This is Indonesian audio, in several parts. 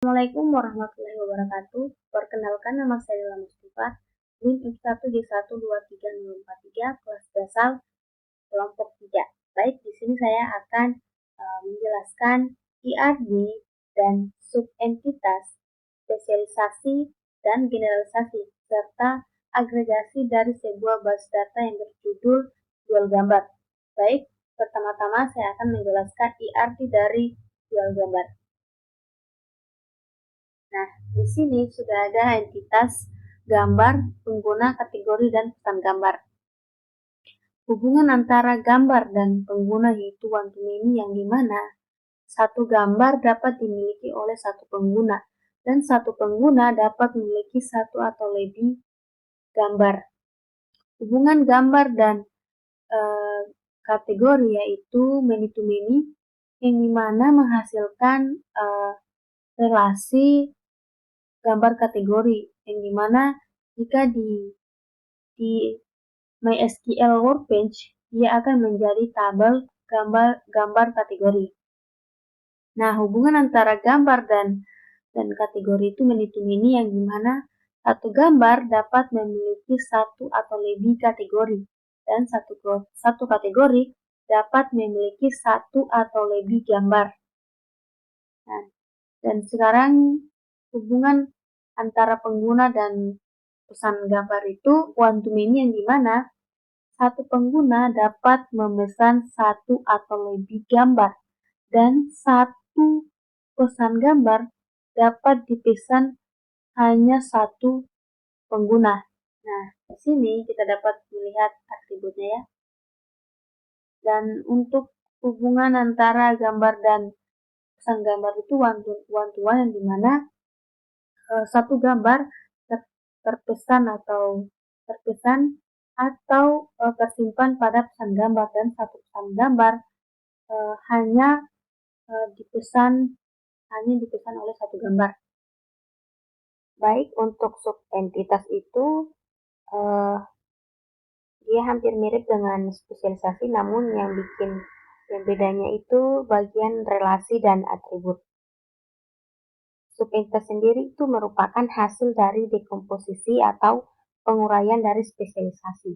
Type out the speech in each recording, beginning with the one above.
Assalamualaikum warahmatullahi wabarakatuh. Perkenalkan, nama saya Dela Mustifah, NIM I1J1230043, kelas dasar kelompok 3. Baik, di sini saya akan menjelaskan IRD dan subentitas, spesialisasi dan generalisasi, serta agregasi dari sebuah base data yang berjudul dual gambar. Baik, pertama-tama saya akan menjelaskan IRD dari dual gambar. Nah, di sini sudah ada entitas gambar, pengguna, kategori, dan pesan gambar. Hubungan antara gambar dan pengguna yaitu one to many, yang dimana satu gambar dapat dimiliki oleh satu pengguna dan satu pengguna dapat memiliki satu atau lebih gambar. Hubungan gambar dan kategori yaitu many to many, yang dimana menghasilkan relasi gambar kategori, yang dimana jika di MySQL Workbench dia akan menjadi tabel gambar kategori. Nah, hubungan antara gambar dan kategori itu many to many, yang dimana satu gambar dapat memiliki satu atau lebih kategori dan satu kategori dapat memiliki satu atau lebih gambar. Nah, dan sekarang hubungan antara pengguna dan pesan gambar itu one to many, yang dimana satu pengguna dapat memesan satu atau lebih gambar dan satu pesan gambar dapat dipesan hanya satu pengguna. Nah, di sini kita dapat melihat atributnya ya. Dan untuk hubungan antara gambar dan pesan gambar itu one to one, yang dimana satu gambar terpesan atau tersimpan pada pesan gambar, dan satu pesan gambar hanya dipesan oleh satu gambar. Baik, untuk subentitas itu dia hampir mirip dengan spesialisasi, namun yang bedanya itu bagian relasi dan atribut. Subentitas sendiri itu merupakan hasil dari dekomposisi atau penguraian dari spesialisasi.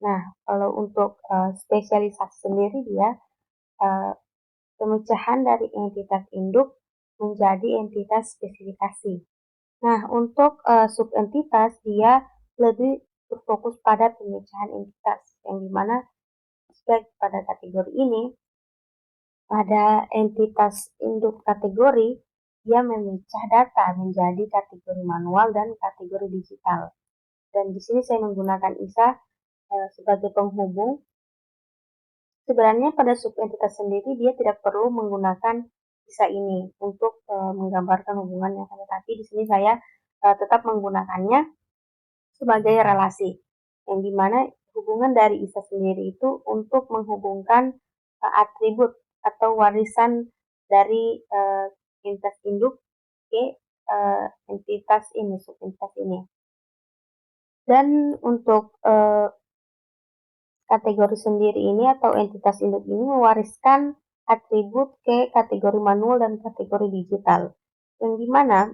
Nah, kalau untuk spesialisasi sendiri dia pemecahan dari entitas induk menjadi entitas spesifikasi. Nah, untuk subentitas dia lebih berfokus pada pemecahan entitas, yang dimana pada kategori ini pada entitas induk kategori dia memecah data menjadi kategori manual dan kategori digital. Dan di sini saya menggunakan ISA sebagai penghubung. Sebenarnya pada subentitas sendiri dia tidak perlu menggunakan ISA ini untuk menggambarkan hubungannya, tetapi di sini saya tetap menggunakannya sebagai relasi, yang dimana hubungan dari ISA sendiri itu untuk menghubungkan atribut atau warisan dari entitas induk ke entitas ini, subentitas ini. Dan untuk kategori sendiri ini atau entitas induk ini mewariskan atribut ke kategori manual dan kategori digital, yang dimana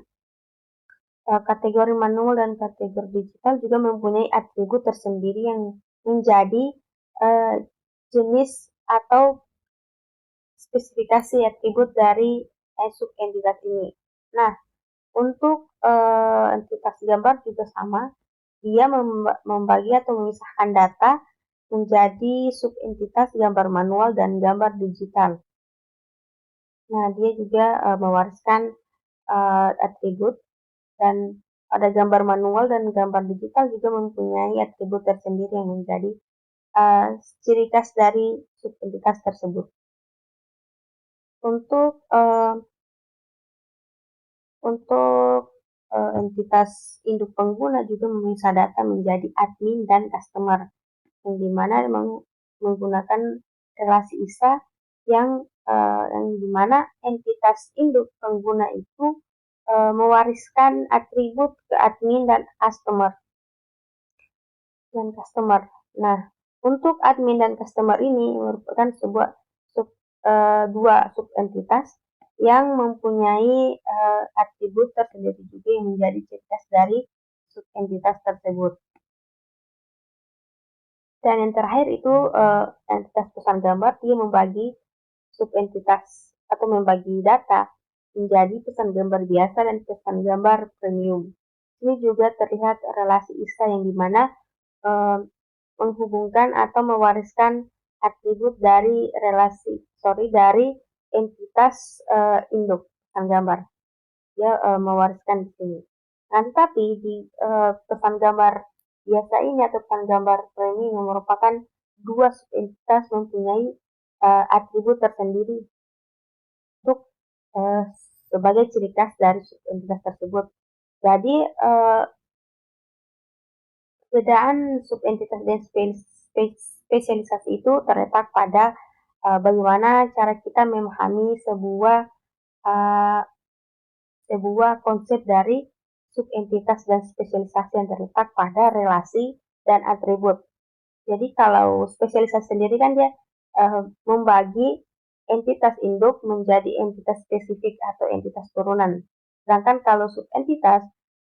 kategori manual dan kategori digital juga mempunyai atribut tersendiri yang menjadi jenis atau spesifikasi atribut dari subentitas ini. Nah, untuk entitas gambar juga sama, dia membagi atau memisahkan data menjadi subentitas gambar manual dan gambar digital. Nah, dia juga mewariskan atribut, dan pada gambar manual dan gambar digital juga mempunyai atribut tersendiri yang menjadi ciri khas dari subentitas tersebut. Untuk entitas induk pengguna juga memisah data menjadi admin dan customer, yang dimana menggunakan relasi ISA yang dimana entitas induk pengguna itu mewariskan atribut ke admin dan customer. Nah, untuk admin dan customer ini merupakan dua subentitas, yang mempunyai atribut tersendiri juga yang menjadi ciri khas dari subentitas tersebut. Dan yang terakhir itu entitas pesan gambar, dia membagi subentitas atau membagi data menjadi pesan gambar biasa dan pesan gambar premium. Ini juga terlihat relasi ISA yang dimana menghubungkan atau mewariskan atribut dari dari entitas induk pesan gambar. Dia mewariskan di sini. Nah, tetapi di pesan gambar biasa ini atau pesan gambar premium yang merupakan dua subentitas mempunyai atribut tersendiri untuk sebagai ciri khas dari subentitas tersebut. Jadi perbedaan subentitas dan spesialisasi itu terletak pada bagaimana cara kita memahami sebuah konsep dari subentitas dan spesialisasi yang terletak pada relasi dan atribut. Jadi kalau spesialisasi sendiri kan dia membagi entitas induk menjadi entitas spesifik atau entitas turunan. Sedangkan kalau subentitas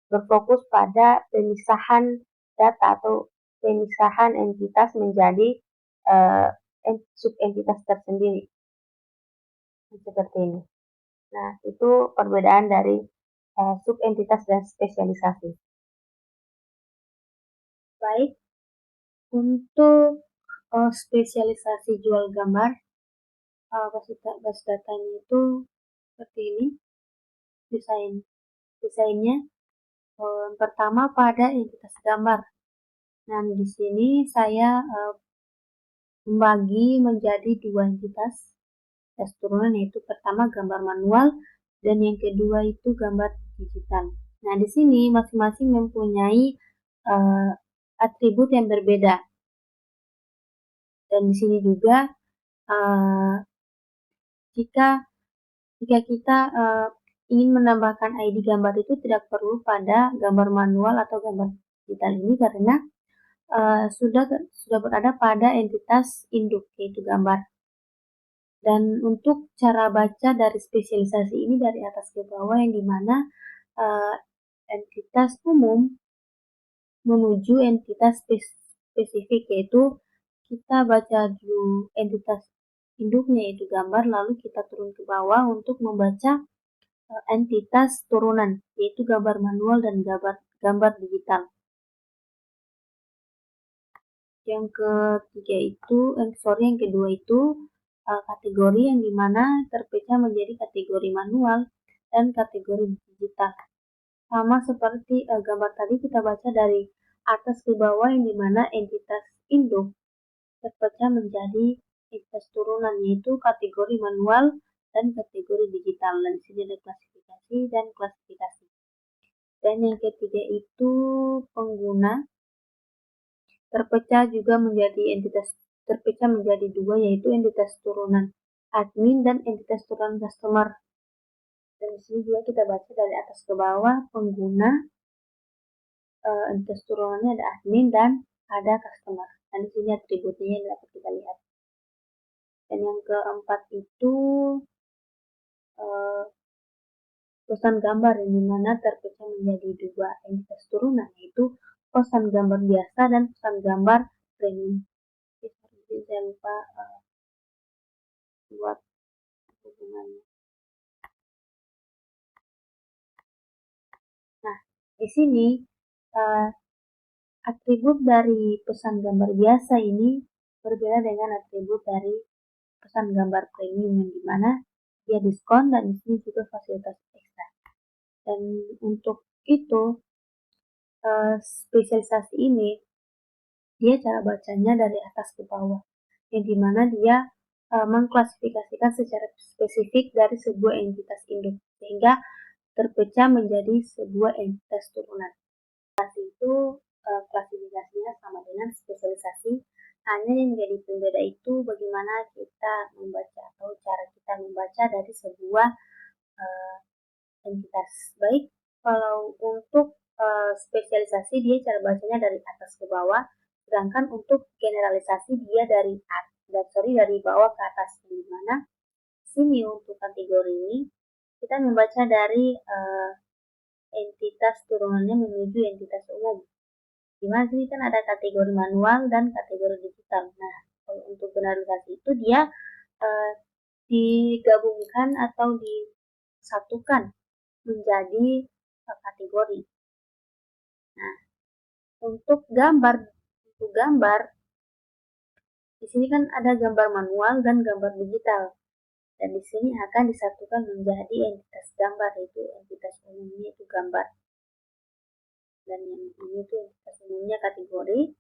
berfokus pada pemisahan data atau pemisahan entitas menjadi subentitas tersendiri. Seperti ini. Nah, itu perbedaan dari subentitas dan spesialisasi. Baik, untuk spesialisasi jual gambar, basis datanya itu seperti ini, desainnya. Pertama pada entitas gambar. Nah, di sini saya membagi menjadi dua entitas turunan, yaitu pertama gambar manual dan yang kedua itu gambar digital. Nah, di sini masing-masing mempunyai atribut yang berbeda. Dan di sini juga jika kita ingin menambahkan ID gambar itu tidak perlu pada gambar manual atau gambar digital ini karena sudah berada pada entitas induk yaitu gambar. Dan untuk cara baca dari spesialisasi ini dari atas ke bawah yang dimana entitas umum menuju entitas spesifik, yaitu kita baca dulu entitas induknya yaitu gambar, lalu kita turun ke bawah untuk membaca entitas turunan yaitu gambar manual dan gambar digital. Yang kedua itu kategori yang dimana terpecah menjadi kategori manual dan kategori digital. Sama seperti gambar tadi kita baca dari atas ke bawah yang dimana entitas induk terpecah menjadi entitas turunan yaitu kategori manual dan kategori digital. Dan di sini ada klasifikasi dan klasifikasi. Dan yang ketiga itu pengguna terpecah menjadi dua yaitu entitas turunan admin dan entitas turunan customer. Dan di sini juga kita baca dari atas ke bawah pengguna, entitas turunannya ada admin dan ada customer. Dan di sini atributnya yang dapat kita lihat. Dan yang keempat itu pesan gambar yang dimana terpecah menjadi dua entitas turunan yaitu pesan gambar biasa dan pesan gambar premium. Saya lupa buat hubungannya. Nah, di sini atribut dari pesan gambar biasa ini berbeda dengan atribut dari pesan gambar premium yang dimana dia diskon dan di sini juga fasilitas ekstra. Dan untuk itu spesialisasi ini dia cara bacanya dari atas ke bawah yang dimana dia mengklasifikasikan secara spesifik dari sebuah entitas induk sehingga terpecah menjadi sebuah entitas turunan. Itu klasifikasinya sama dengan spesialisasi, hanya yang menjadi pembeda itu bagaimana kita membaca atau cara kita membaca dari sebuah entitas. Baik, kalau untuk spesialisasi dia cara bacanya dari atas ke bawah, sedangkan untuk generalisasi dia dari bawah ke atas. Di mana sini untuk kategori ini kita membaca dari entitas turunannya menuju entitas umum. Di mana sini kan ada kategori manual dan kategori digital. Nah, kalau untuk generalisasi itu dia digabungkan atau disatukan menjadi kategori. Nah, untuk gambar di sini kan ada gambar manual dan gambar digital. Dan di sini akan disatukan menjadi entitas gambar, yaitu entitas umumnya itu gambar. Dan yang ini tuh entitas umumnya kategori.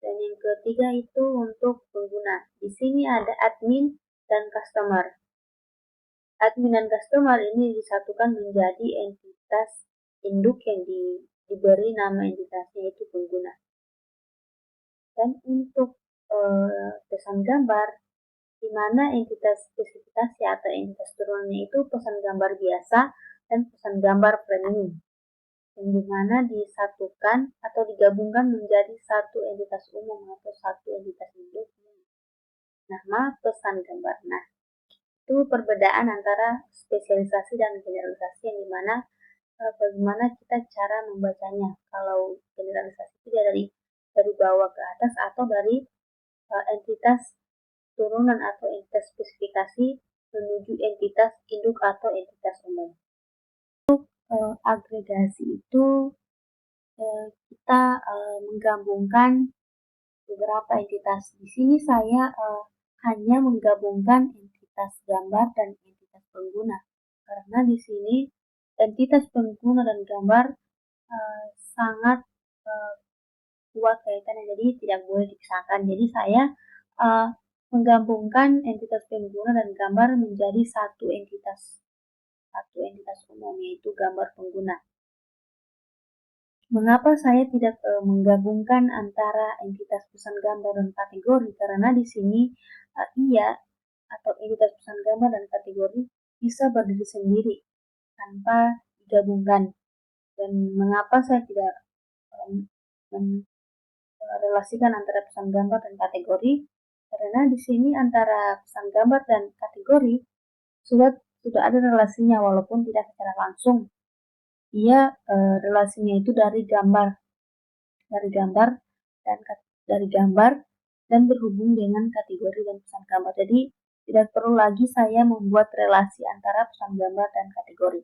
Dan yang ketiga itu untuk pengguna. Di sini ada admin dan customer. Admin dan customer ini disatukan menjadi entitas induk yang diberi nama entitasnya itu pengguna. Dan untuk pesan gambar, di mana entitas spesifikasi atau entitas turunannya itu pesan gambar biasa dan pesan gambar premium, yang dimana disatukan atau digabungkan menjadi satu entitas umum atau satu entitas induk nama pesan gambar. Nah, itu perbedaan antara spesialisasi dan generalisasi, yang dimana bagaimana kita cara membacanya. Kalau generalisasi itu dari bawah ke atas atau dari entitas turunan atau entitas spesifikasi menuju entitas induk atau entitas umum. Untuk agregasi itu kita menggabungkan beberapa entitas. Di sini saya hanya menggabungkan entitas gambar dan entitas pengguna, karena di sini entitas pengguna dan gambar sangat kuat kaitannya, jadi tidak boleh dipisahkan. Jadi saya menggabungkan entitas pengguna dan gambar menjadi satu entitas umum, yaitu gambar pengguna. Mengapa saya tidak menggabungkan antara entitas pesan gambar dan kategori? Karena di sini ia atau entitas pesan gambar dan kategori bisa berdiri sendiri tanpa digabungkan. Dan mengapa saya tidak relasikan antara pesan gambar dan kategori? Karena di sini antara pesan gambar dan kategori sudah ada relasinya, walaupun tidak secara langsung. Ia relasinya itu dari gambar dan berhubung dengan kategori dan pesan gambar. Jadi tidak perlu lagi saya membuat relasi antara pesan gambar dan kategori.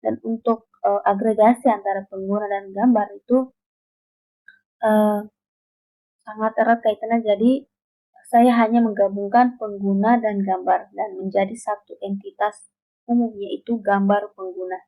Dan untuk agregasi antara pengguna dan gambar itu sangat erat kaitannya. Jadi saya hanya menggabungkan pengguna dan gambar dan menjadi satu entitas umum, yaitu gambar pengguna.